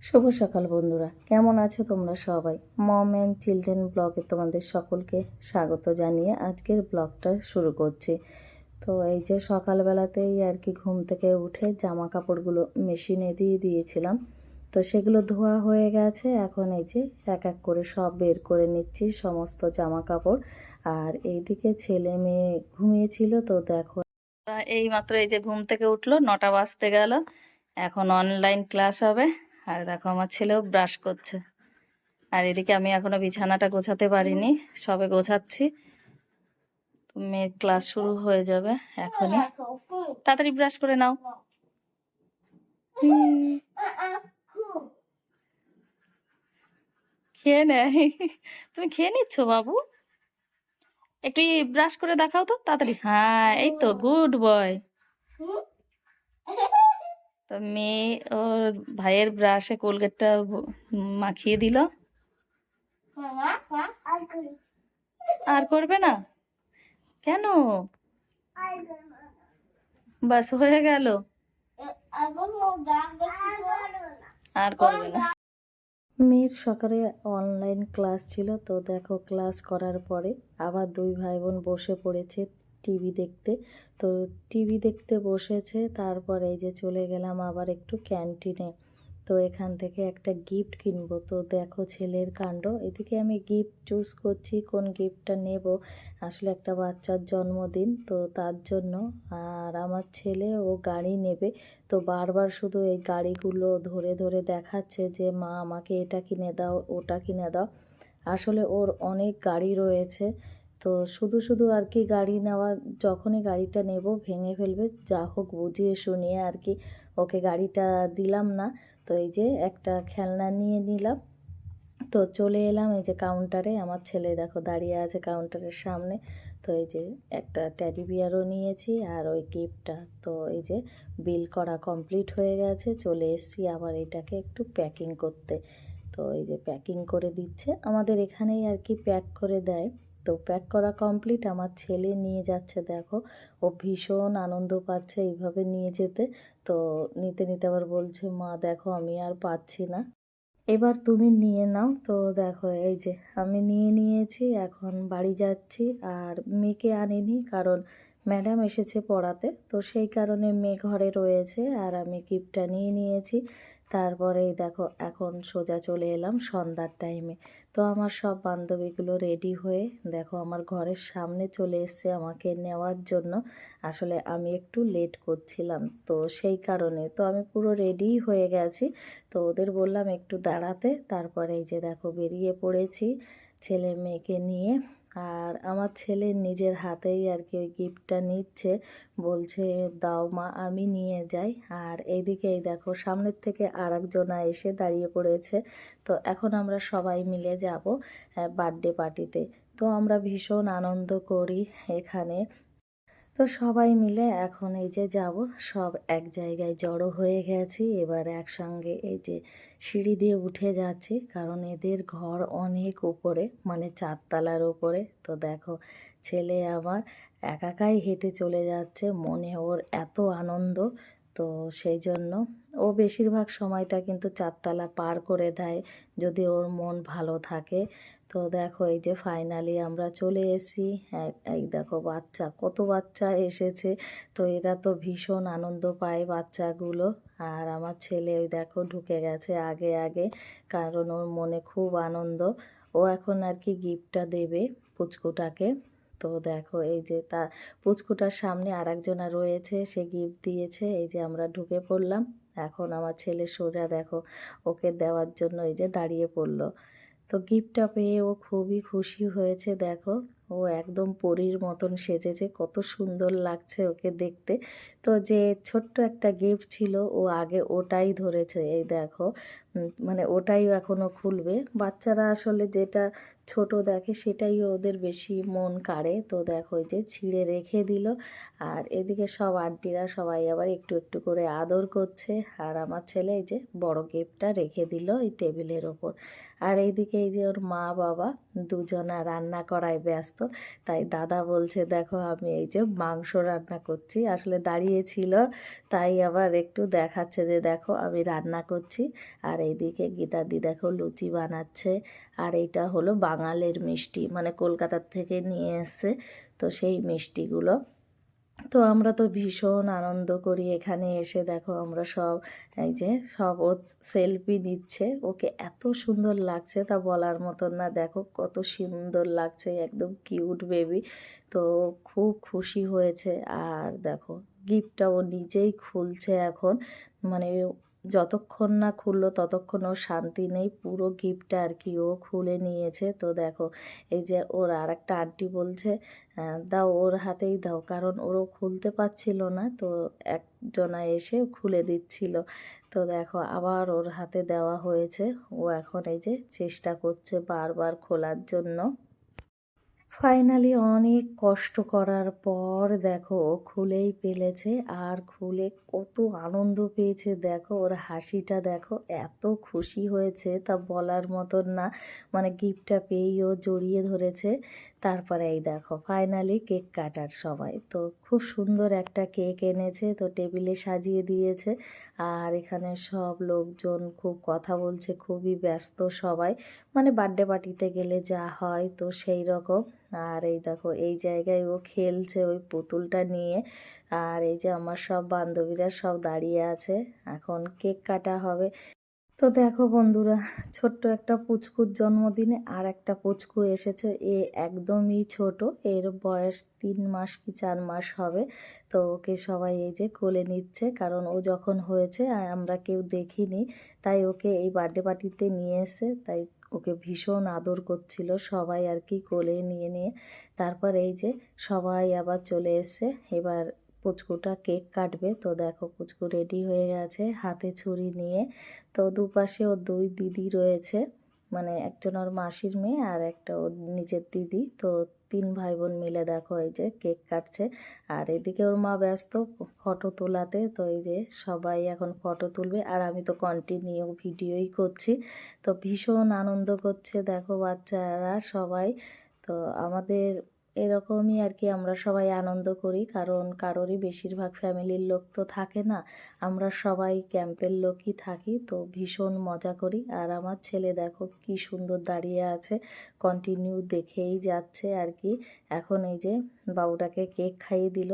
শুভ সকাল বন্ধুরা, কেমন আছো তোমরা সবাই? মম অ্যান্ড চিলড্রেন ব্লগে তোমাদের সকলকে স্বাগত জানিয়ে আজকের ব্লগটা শুরু করছি। তো এই যে সকালবেলাতেই আর কি ঘুম থেকে উঠে জামা কাপড়গুলো মেশিনে দিয়ে দিয়েছিলাম। তো সেগুলো ধোয়া হয়ে গেছে। এখন এই যে এক এক করে সব বের করে নিচ্ছি সমস্ত জামা কাপড়। আর এইদিকে ছেলে মেয়ে ঘুমিয়েছিল, তো দেখো এই মাত্র এই যে ঘুম থেকে উঠলো, 9টা বাজতে গেল। এখন অনলাইন ক্লাস হবে। আর দেখো আমার ছেলেও ব্রাশ করছে। আর এদিকে আমি এখনো বিছানাটা গোছাতে পারিনি, সবে গোছাচ্ছি। মেয়ের ক্লাস শুরু হয়ে যাবে এখনই। তাড়াতাড়ি ব্রাশ করে নাও। খেয়ে নেয়। তুমি খেয়ে নিচ্ছ বাবু? একটু ব্রাশ করে দেখাও তো তাড়াতাড়ি। হ্যাঁ, এই তো, গুড বয়। তো মেয়ে ওর ভাইয়ের ব্রাশে কোলগেটটা মাখিয়ে দিল। আর করবে না কেন? বাস হয়ে গেল, আর করবে না। মেয়ের সকালে অনলাইন ক্লাস ছিল, তো দেখো ক্লাস করার পরে আবার দুই ভাই বোন বসে পড়েছে টিভি দেখতে। তো টিভি দেখতে বসেছে, তারপরে এই যে চলে গেলাম আবার একটু ক্যান্টিনে। তো এখান থেকে একটা গিফট কিনবো। তো দেখো ছেলের কাণ্ড, এদিকে আমি গিফট চুজ করছি কোন গিফটটা নেব। আসলে একটা বাচ্চার জন্মদিন, তো তার জন্য। আর আমার ছেলে ও গাড়ি নেবে, তো বারবার শুধু এই গাড়িগুলো ধরে ধরে দেখাচ্ছে যে মা আমাকে এটা কিনে দাও, ওটা কিনে দাও। আসলে ওর অনেক গাড়ি রয়েছে, তো শুধু শুধু আর কি গাড়ি নেওয়া, যখনই গাড়িটা নেব ভেঙে ফেলবে। যা হোক বুঝিয়ে শুনিয়ে আর কি ওকে গাড়িটা দিলাম না। তো এই যে একটা খেলনা নিয়ে নিলাম। তো চলে এলাম এই যে কাউন্টারে, আমার ছেলে দেখো দাঁড়িয়ে আছে কাউন্টারের সামনে। তো এই যে একটা টেডি বিয়ারও নিয়েছি আর ওই গিফটটা। তো এই যে বিল করা কমপ্লিট হয়ে গেছে, চলে এসেছি আবার এটাকে একটু প্যাকিং করতে। তো এই যে প্যাকিং করে দিচ্ছে, আমাদের এখানেই আর কি প্যাক করে দেয়। তো প্যাক করা কমপ্লিট, আমার ছেলে নিয়ে যাচ্ছে দেখো। ও ভীষণ আনন্দ পাচ্ছে এইভাবে নিয়ে যেতে। তো নিতে নিতে আবার বলছে মা দেখো আমি আর পাচ্ছি না, এবার তুমি নিয়ে নাও। তো দেখো এই যে আমি নিয়ে নিয়েছি, এখন বাড়ি যাচ্ছি। আর মেয়েকে আনিনি, কারণ ম্যাডাম এসেছে পড়াতে, তো সেই কারণে মেয়ে ঘরে রয়েছে আর আমি গিফটটা নিয়ে নিয়েছি। তারপরেই দেখো এখন সোজা চলে এলাম সন্ধ্যার টাইমে। তো আমার সব বান্ধবীগুলো রেডি হয়ে দেখো আমার ঘরের সামনে চলে এসছে আমাকে নেওয়ার জন্য। আসলে আমি একটু লেট করছিলাম, তো সেই কারণে তো আমি পুরো রেডি হয়ে গেছি। তো ওদের বললাম একটু দাঁড়াতে, তারপরে এই যে দেখো বেরিয়ে পড়েছি ছেলে মেয়েকে নিয়ে। আর আমার ছেলে নিজের হাতেই আর কি ওই গিফটটা নিচ্ছে, বলছে দাও মা আমি নিয়ে যাই। আর এইদিকে এই দেখো সামনের থেকে আর একজনা এসে দাঁড়িয়ে পড়েছে। তো এখন আমরা সবাই মিলে যাব বার্থডে পার্টিতে। তো আমরা ভীষণ আনন্দ করি এখানে। তো সবাই মিলে এখন এই যে যাব, সব এক জায়গায় জড়ো হয়ে গেছি। এবার একসঙ্গে এই যে সিঁড়ি দিয়ে উঠে যাচ্ছি, কারণ এদের ঘর অনেক উপরে, মানে 4তলার উপরে। তো দেখো ছেলে আমার একাই হেঁটে চলে যাচ্ছে, মনে ওর এত আনন্দ। তো সেই জন্য ও বেশিরভাগ সময়টা কিন্তু 4তলা পার করে দেয় যদি ওর মন ভালো থাকে। তো দেখো এই যে ফাইনালি আমরা চলে এসেছি। এই দেখো বাচ্চা, কত বাচ্চা এসেছে। তো এরা তো ভীষণ আনন্দ পায় বাচ্চাগুলো। আর আমার ছেলে ওই দেখো ঢুকে গেছে আগে আগে, কারণ ওর মনে খুব আনন্দ। ও এখন আর কি গিফটটা দেবে পুচকুটাকে। তো দেখো এই যে তা পুচকুটার সামনে আর একজনা রয়েছে, সে গিফট দিয়েছে। এই যে আমরা ঢুকে পড়লাম। এখন আমার ছেলে সোজা দেখো ওকে দেওয়ার জন্য এই যে দাঁড়িয়ে পড়লো। তো গিফটটা পেয়ে ও খুবই খুশি হয়েছে দেখো। ও একদম পরীর মতন সেজেছে, কত সুন্দর লাগছে ওকে দেখতে। তো যে ছোট্ট একটা গিফট ছিল ও আগে ওটাই ধরেছে, এই দেখো। মানে ওটাই এখনও খুলবে। বাচ্চারা আসলে যেটা ছোট দেখে সেটাই ওদের বেশি মন কাড়ে। তো দেখো ওই যে ছিঁড়ে রেখে দিল, আর এদিকে সব আন্টিরা সবাই আবার একটু একটু করে আদর করছে। আর আমার ছেলে এই যে বড় গিফটটা রেখে দিল এই টেবিলের ওপর। আর এইদিকে এই যে ওর মা বাবা দুজনা রান্না করায় ব্যস্ত। তাই দাদা বলছে দেখো আমি এই যে মাংস রান্না করছি, আসলে দাঁড়িয়েছিল তাই আবার একটু দেখাচ্ছে যে দেখো আমি রান্না করছি। আর এইদিকে গীতাদি দেখো লুচি বানাচ্ছে। আর এইটা হলো বাঙালির মিষ্টি, মানে কলকাতার থেকে নিয়ে এসছে, তো সেই মিষ্টিগুলো। তো আমরা তো ভীষণ আনন্দ করি এখানে এসে। দেখো আমরা সব এই যে সব ও সেলফি নিচ্ছে, ওকে এত সুন্দর লাগছে তা বলার মতন না। দেখো কত সুন্দর লাগছে, একদম কিউট বেবি। তো খুব খুশি হয়েছে। আর দেখো গিফটটা ও নিজেই খুলছে এখন, মানে যতক্ষণ না খুললো ততক্ষণ ওর শান্তি নেই। পুরো গিফটটা আর কি ও খুলে নিয়েছে। তো দেখো এই যে ওর আর একটা আন্টি বলছে দাও ওর হাতেই দাও, কারণ ওরও খুলতে পারছিল না, তো একজনা এসে খুলে দিচ্ছিল। তো দেখো আবার ওর হাতে দেওয়া হয়েছে, ও এখন এই যে চেষ্টা করছে বারবার খোলার জন্য। ফাইনালি অনেক কষ্ট করার পর দেখো ও খুলেই ফেলেছে। আর খুলে কত আনন্দ পেয়েছে দেখো, ওর হাসিটা দেখো, এত খুশি হয়েছে তা বলার মতন না। মানে গিফটটা পেয়েই ও জড়িয়ে ধরেছে। তারপরে এই দেখো ফাইনালি কেক কাটার সবাই তো খুব সুন্দর একটা কেক এনেছে, তো টেবিলে সাজিয়ে দিয়েছে। আর এখানে সব লোকজন খুব কথা বলছে, খুবই ব্যস্ত সবাই, মানে বার্থডে পার্টিতে গেলে যা হয় তো সেই রকম। আর এই দেখো এই জায়গায় ও খেলছে ওই পুতুলটা নিয়ে। আর এই যে আমার সব বান্ধবীরা সব দাঁড়িয়ে আছে, এখন কেক কাটা হবে। তো দেখো বন্ধুরা, ছোট্ট একটা পুচকুর জন্মদিনে আর একটা পুচকু এসেছে। এ একদমই ছোট, এর বয়স 3 মাস কি 4 মাস হবে। তো ওকে সবাই এই যে কোলে নিচ্ছে, কারণ ও যখন হয়েছে আমরা কেউ দেখিনি, তাই ওকে এই বার্থডে পার্টিতে নিয়ে এসে, তাই ওকে ভীষণ আদর করছিল সবাই আর কি কোলে নিয়ে নিয়ে। তারপর এই যে সবাই আবার চলে এসছে, এবার পুচকুটা কেক কাটবে। তো দেখো পুচকু রেডি হয়ে গেছে হাতে ছুরি নিয়ে। তো দুপাশে ওর 2 দিদি রয়েছে, মানে একজন ওর মাসির মেয়ে আর একটা ওর নিজের দিদি। তো 3 ভাই বোন মিলে দেখো এই যে কেক কাটছে। আর এদিকে ওর মা ব্যস্ত ফটো তোলাতে। তো এই যে সবাই এখন ফটো তুলবে, আর আমি তো কন্টিনিউ ভিডিওই করছি। তো ভীষণ আনন্দ করছে দেখো বাচ্চারা সবাই। তো আমাদের এরকমই আর কি, আমরা সবাই আনন্দ করি, কারণ কারোরই বেশিরভাগ ফ্যামিলির লোক তো থাকে না, আমরা সবাই ক্যাম্পের লোকই থাকি। তো ভীষণ মজা করি। আর আমার ছেলে দেখো কি সুন্দর দাঁড়িয়ে আছে, কন্টিনিউ দেখেই যাচ্ছে আর কি। এখন এই যে বাবুটাকে কেক খাইয়ে দিল,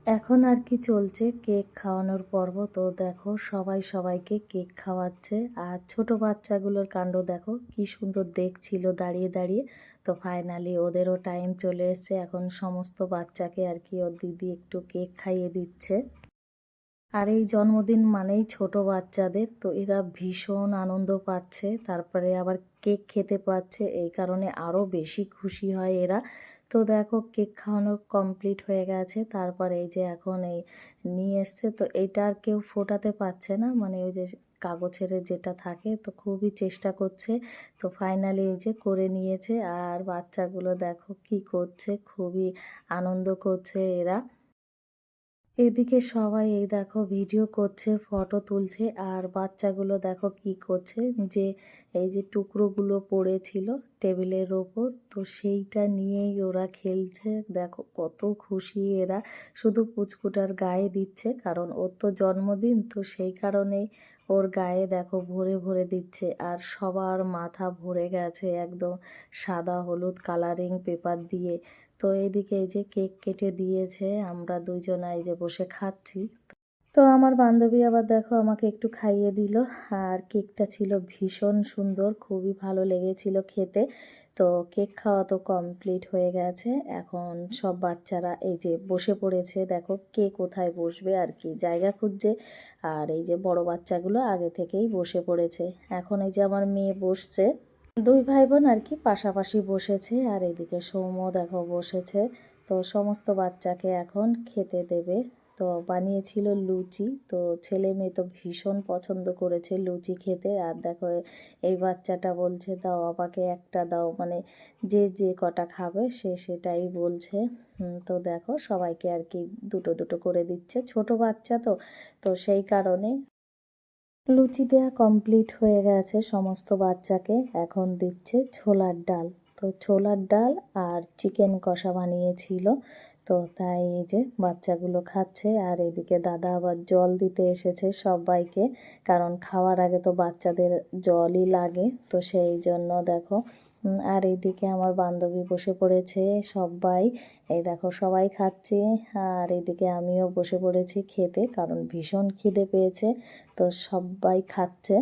এখন আর কি চলছে কেক খাওয়ানোর পর্ব। তো দেখো সবাই সবাইকে কেক খাওয়াচ্ছে। আর ছোট বাচ্চাগুলোর কাণ্ড দেখো কি সুন্দর দেখছিল দাঁড়িয়ে দাঁড়িয়ে। তো ফাইনালি ওদেরও টাইম চলে এসছে, এখন সমস্ত বাচ্চাকে আর কি ওর দিদি একটু কেক খাইয়ে দিচ্ছে। আর এই জন্মদিন মানেই ছোট বাচ্চাদের, তো এরা ভীষণ আনন্দ পাচ্ছে, তারপরে আবার কেক খেতে পাচ্ছে, এই কারণে আরও বেশি খুশি হয় এরা। তো দেখো কেক খাওয়ানো কমপ্লিট হয়ে গেছে, তারপরে এই যে এখন এই নিয়ে এসছে। তো এইটা আর কেউ ফোটাতে পারছে না, মানে ওই যে কাগজের যেটা থাকে, তো খুবই চেষ্টা করছে। তো ফাইনালি এই যে করে নিয়েছে। আর বাচ্চাগুলো দেখো কি করছে, খুবই আনন্দ করছে এরা। এদিকে সবাই এই দেখো ভিডিও করছে, ফটো তুলছে। আর বাচ্চাগুলো দেখো কি করছে, যে এই যে টুকরোগুলো পড়েছিল টেবিলের ওপর, তো সেইটা নিয়েই ওরা খেলছে। দেখো কত খুশি এরা, শুধু পুচকুটার গায়ে দিচ্ছে, কারণ ওর তো জন্মদিন, তো সেই কারণেই ওর গায়ে দেখো ভরে ভরে দিচ্ছে। আর সবার মাথা ভরে গেছে একদম সাদা হলুদ কালারিং পেপার দিয়ে। তো এইদিকে এই যে কেক কেটে দিয়েছে, আমরা দুইজনা এই যে বসে খাচ্ছি। তো আমার বান্ধবী আবার দেখো আমাকে একটু খাইয়ে দিল। আর কেকটা ছিল ভীষণ সুন্দর, খুবই ভালো লেগেছিল খেতে। তো কেক খাওয়া তো কমপ্লিট হয়ে গেছে, এখন সব বাচ্চারা এই যে বসে পড়েছে। দেখো কে কোথায় বসবে আর কি জায়গা খুঁজছে। আর এই যে বড় বাচ্চাগুলো আগে থেকেই বসে পড়েছে। এখন এই যে আমার মেয়ে বসছে, 2 ভাই বোন আর কি পাশাপাশি বসেছে। আর এদিকে সৌম্য দেখো বসেছে। তো সমস্ত বাচ্চাকে এখন খেতে দেবে। তো বানিয়েছিল লুচি। তো ছেলে মেয়ে তো ভীষণ পছন্দ করেছে লুচি খেতে। আর দেখো এই বাচ্চাটা বলছে দাও আমাকে একটা দাও, মানে যে যে কটা খাবে সে সেটাই বলছে। তো দেখো সবাইকে আর কি দুটো দুটো করে দিচ্ছে, ছোট বাচ্চা তো, তো সেই কারণে। লুচি দেওয়া কমপ্লিট হয়ে গেছে সমস্ত বাচ্চাকে, এখন দিচ্ছে ছোলার ডাল। তো ছোলার ডাল আর চিকেন কষা বানিয়েছিল, তো তাই এই যে বাচ্চাগুলো খাচ্ছে। আর এদিকে দাদা আবার জল দিতে এসেছে সবাইকে, কারণ খাওয়ার আগে তো বাচ্চাদের জলই লাগে, তো সেই জন্য দেখো। আর এইদিকে আমার বান্ধবী বসে পড়েছে, সবাই এই দেখো সবাই খাচ্ছে। আর এদিকে আমিও বসে পড়েছি খেতে, কারণ ভীষণ খিদে পেয়েছে। তো সবাই খাচ্ছে।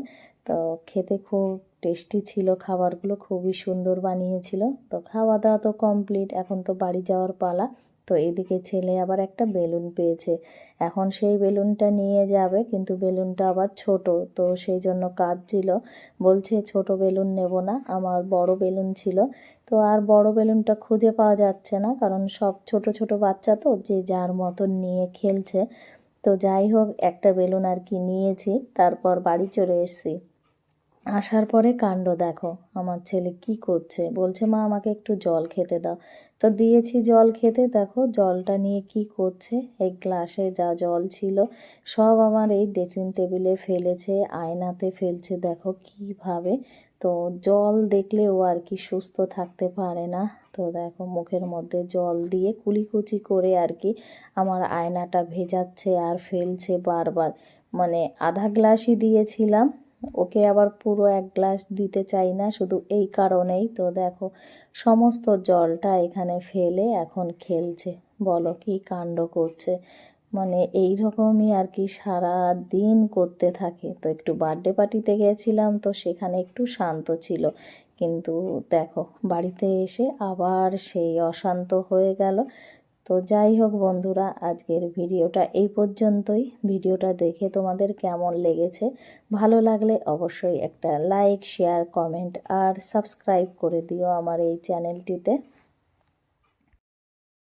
তো খেতে খুব টেস্টি ছিল, খাবারগুলো খুবই সুন্দর বানিয়েছিল। তো খাওয়া দাওয়া তো কমপ্লিট, এখন তো বাড়ি যাওয়ার পালা। তো এদিকে ছেলে আবার একটা বেলুন পেয়েছে, এখন সেই বেলুনটা নিয়ে যাবে, কিন্তু বেলুনটা আবার ছোট, তো সেই জন্য কাঁদছিল, বলছে ছোট বেলুন নেব না, আমার বড় বেলুন ছিল। তো আর বড় বেলুনটা খুঁজে পাওয়া যাচ্ছে না, কারণ সব ছোট ছোট বাচ্চা তো যে যার মতন নিয়ে খেলছে। তো যাই হোক একটা বেলুন আর কি নিয়েছি, তারপর বাড়ি চলে এসেছি। আসার পরে কাণ্ড দেখো, আমার ছেলে কি করছে, বলছে মা আমাকে একটু জল খেতে দাও। তো দিয়েছি জল খেতে, দেখো জলটা নিয়ে কি করছে, এই গ্লাসে যা জল ছিল সব আমার এই ড্রেসিং টেবিলে ফেলেছে, আয়নাতে ফেলছে, দেখো কিভাবে। তো জল দেখলে ও আর কি সুস্থ থাকতে পারে না। তো দেখো মুখের মধ্যে জল দিয়ে কুলিকুচি করে আর কি আমার আয়নাটা ভেজাচ্ছে আর ফেলছে বারবার। মানে আধা গ্লাসই দিয়েছিলাম ওকে, আবার পুরো এক গ্লাস দিতে চাই না, শুধু এই কারণেই। তো দেখো সমস্ত জলটা এখানে ফেলে এখন খেলছে, বলো কি কাণ্ড করছে। মানে এই রকমই আর কি সারা দিন করতে থাকে। তো একটু বার্থডে পার্টিতে গেছিলাম, তো সেখানে একটু শান্ত ছিল, কিন্তু দেখো বাড়িতে এসে আবার সেই অশান্ত হয়ে গেল। তো যাই হোক বন্ধুরা, আজকের ভিডিওটা এই পর্যন্তই। ভিডিওটা দেখে তোমাদের কেমন লেগেছে, ভালো লাগলে অবশ্যই একটা লাইক, শেয়ার, কমেন্ট আর সাবস্ক্রাইব করে দিও আমার এই চ্যানেলটিতে।